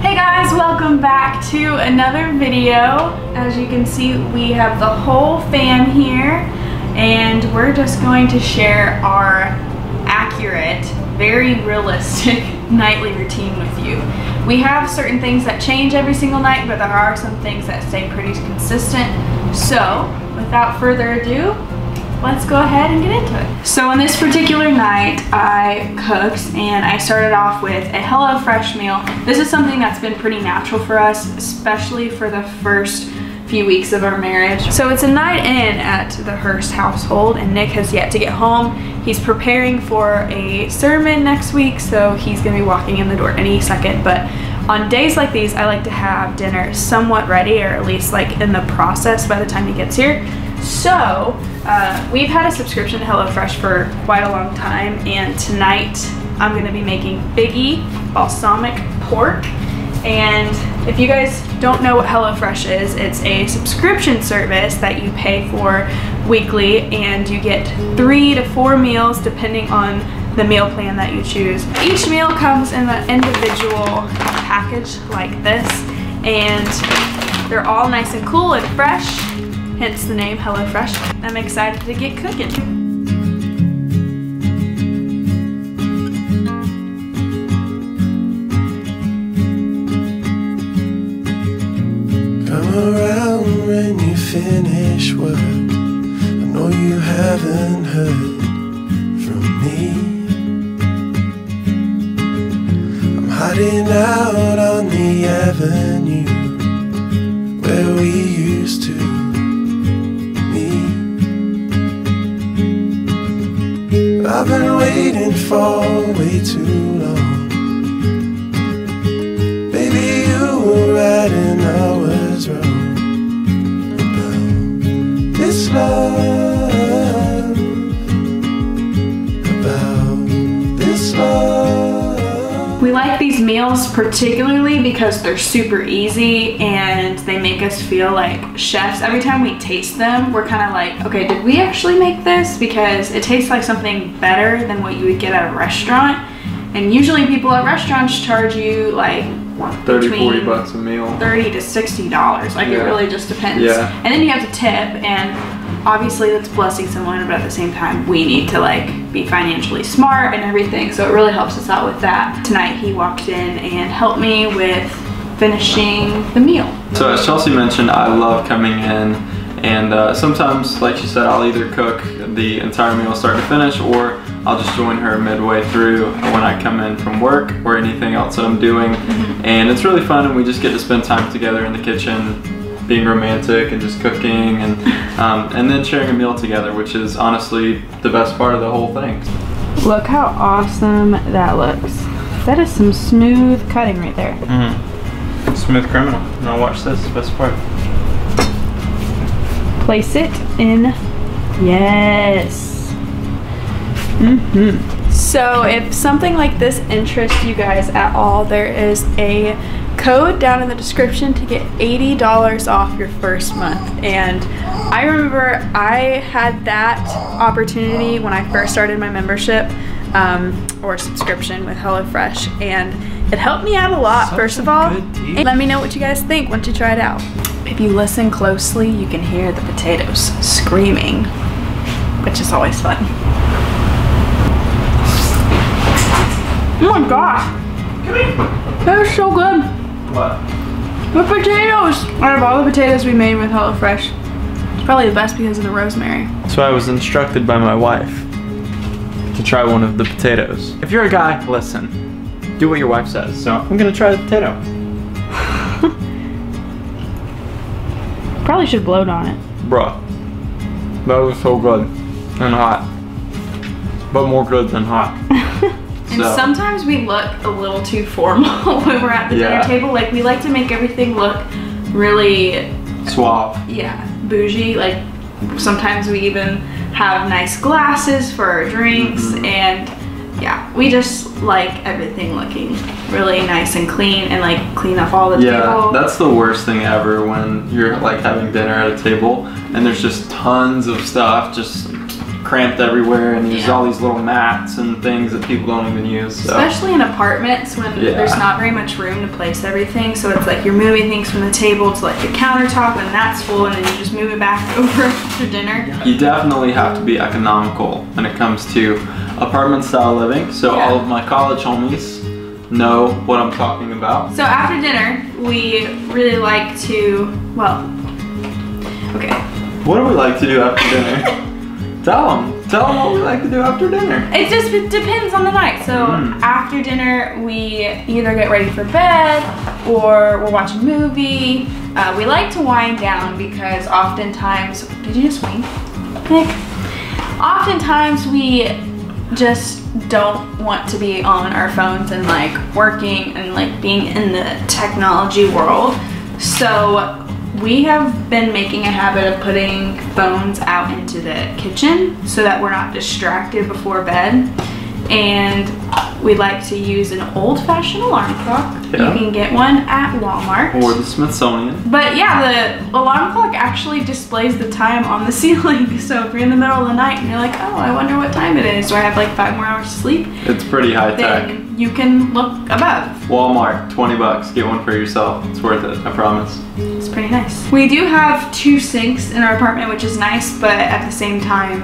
Hey guys, welcome back to another video. As you can see, we have the whole fam here, and we're just going to share our accurate, very realistic nightly routine with you. We have certain things that change every single night, but there are some things that stay pretty consistent. So, without further ado, let's go ahead and get into it. So on this particular night, I cooked and I started off with a HelloFresh meal. This is something that's been pretty natural for us, especially for the first few weeks of our marriage. So it's a night in at the Hurst household and Nick has yet to get home. He's preparing for a sermon next week, so he's gonna be walking in the door any second. But on days like these, I like to have dinner somewhat ready, or at least like in the process by the time he gets here. So we've had a subscription to HelloFresh for quite a long time, and tonight I'm going to be making Biggie balsamic pork. And if you guys don't know what HelloFresh is, it's a subscription service that you pay for weekly, and you get 3 to 4 meals depending on the meal plan that you choose. Each meal comes in an individual package like this, and they're all nice and cool and fresh. Hence the name HelloFresh. I'm excited to get cooking. Come around when you finish work. I know you haven't heard from me. I'm hiding out on the avenue where we used to. I've been waiting for way too long. Baby, you were right and I was wrong about this love, about this love. We like these meals particularly because they're super easy and they make us feel like chefs. Every time we taste them, we're kind of like, okay, did we actually make this? Because it tastes like something better than what you would get at a restaurant. And usually people at restaurants charge you like 30-40 bucks a meal. $30 to $60. Like, yeah. It really just depends. Yeah. And then you have to tip, and obviously that's blessing someone, but at the same time we need to like be financially smart and everything, so it really helps us out with that. Tonight he walked in and helped me with finishing the meal. So as Chelsea mentioned, I love coming in, and sometimes, like she said, I'll either cook the entire meal start to finish, or I'll just join her midway through when I come in from work or anything else that I'm doing. And it's really fun, and we just get to spend time together in the kitchen, being romantic and just cooking, and then sharing a meal together, which is honestly the best part of the whole thing. Look how awesome that looks. That is some smooth cutting right there. Smooth criminal. Now watch this, best part. Place it in. Yes. So if something like this interests you guys at all, there is a code down in the description to get $80 off your first month. And I remember I had that opportunity when I first started my membership or subscription with HelloFresh, and it helped me out a lot. First of all, let me know what you guys think once you try it out. If you listen closely, you can hear the potatoes screaming, which is always fun. Oh my gosh, that is so good. What? The potatoes! Out of all the potatoes we made with HelloFresh, it's probably the best because of the rosemary. So I was instructed by my wife to try one of the potatoes. If you're a guy, listen, do what your wife says. So I'm gonna try the potato. Probably should bloat on it. Bruh, that was so good and hot, but more good than hot. And sometimes we look a little too formal when we're at the dinner table. Like, we like to make everything look really suave. Yeah, bougie. Like, sometimes we even have nice glasses for our drinks, and yeah, we just like everything looking really nice and clean, and like clean up all the table. Yeah, that's the worst thing ever, when you're like having dinner at a table and there's just tons of stuff just cramped everywhere, and there's all these little mats and things that people don't even use. So. Especially in apartments when there's not very much room to place everything. So it's like you're moving things from the table to like the countertop, and that's full, and then you just move it back over after dinner. You definitely have to be economical when it comes to apartment style living. So all of my college homies know what I'm talking about. So after dinner, we really like to, well, okay. What do we like to do after dinner? Tell them what we like to do after dinner. It just depends on the night. So after dinner, we either get ready for bed or we'll watch a movie. We like to wind down because oftentimes, did you just wink, Nick? Oftentimes we just don't want to be on our phones and like working and like being in the technology world. So we have been making a habit of putting phones out into the kitchen so that we're not distracted before bed. And we like to use an old-fashioned alarm clock. Yeah. You can get one at Walmart. Or the Smithsonian. But yeah, the alarm clock actually displays the time on the ceiling. So if you're in the middle of the night and you're like, oh, I wonder what time it is. Do I have like 5 more hours to sleep? It's pretty high tech. Then you can look above. Walmart, 20 bucks. Get one for yourself. It's worth it, I promise. It's pretty nice. We do have 2 sinks in our apartment, which is nice, but at the same time,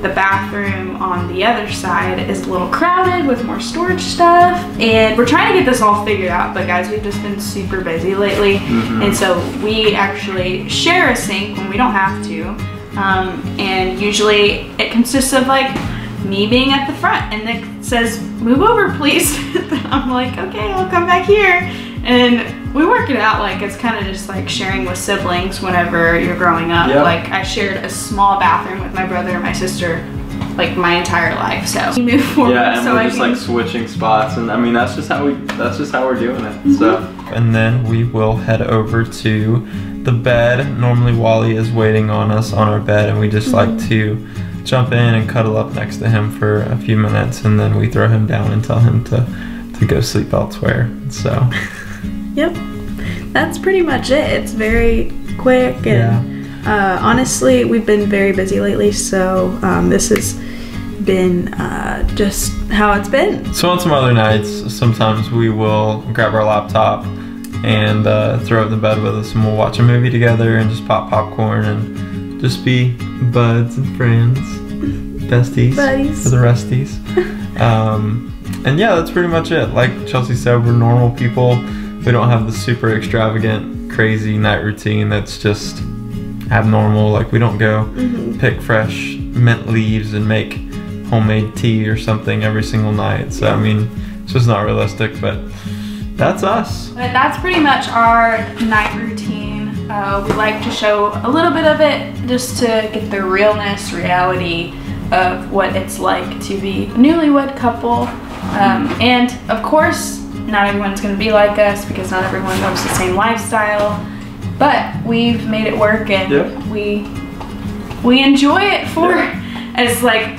the bathroom on the other side is a little crowded with more storage stuff, and we're trying to get this all figured out, but guys, we've just been super busy lately, and so we actually share a sink when we don't have to, and usually it consists of like me being at the front, and Nick says, move over please. I'm like, okay, I'll come back here, and we work it out like it's kind of just like sharing with siblings whenever you're growing up. Yep. Like I shared a small bathroom with my brother and my sister like my entire life. So we move forward. Yeah, and so we're just like switching spots, and I mean that's just how we're doing it. So and then we will head over to the bed. Normally Wally is waiting on us on our bed, and we just like to jump in and cuddle up next to him for a few minutes, and then we throw him down and tell him to go sleep elsewhere. So yep, that's pretty much it. It's very quick, and honestly, we've been very busy lately, so this has been just how it's been. So on some other nights, sometimes we will grab our laptop and throw it in the bed with us, and we'll watch a movie together and just pop popcorn and just be buds and friends, besties, buddies for the resties. And yeah, that's pretty much it. Like Chelsea said, we're normal people. We don't have the super extravagant, crazy night routine that's just abnormal. Like we don't go pick fresh mint leaves and make homemade tea or something every single night. So I mean, it's just not realistic, but that's us. But that's pretty much our night routine. We like to show a little bit of it just to get the reality of what it's like to be a newlywed couple. And of course, not everyone's going to be like us because not everyone loves the same lifestyle, but we've made it work, and we enjoy it for as like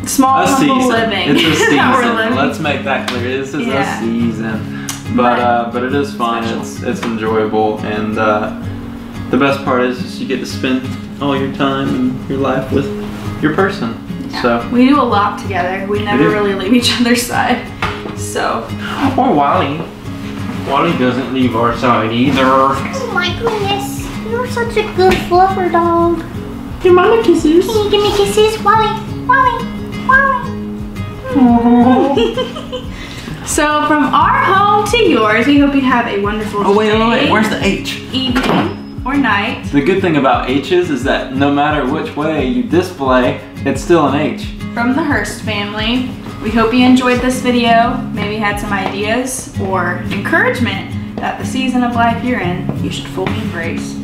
small humble living. It's a season. Let's make that clear. This is a season, but it is fun. It's enjoyable, and the best part is you get to spend all your time and your life with your person. Yeah. So we do a lot together. We never really leave each other's side. So. Or Wally. Wally doesn't leave our side either. Oh my goodness. You're such a good fluffer dog. Give mama kisses. Can you give me kisses? Wally. Wally. Wally. So from our home to yours, we hope you have a wonderful day. Wait. Where's the H? Evening or night. The good thing about H's is that no matter which way you display, it's still an H. From the Hurst family, we hope you enjoyed this video, maybe had some ideas or encouragement that the season of life you're in, you should fully embrace.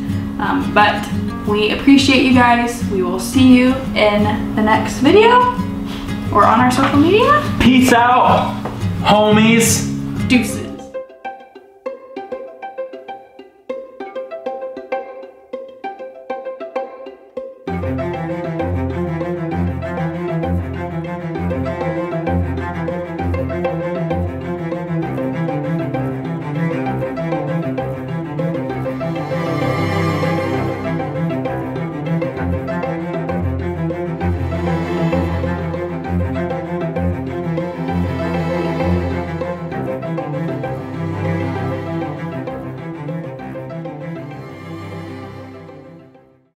But we appreciate you guys. We will see you in the next video or on our social media. Peace out, homies. Deuces.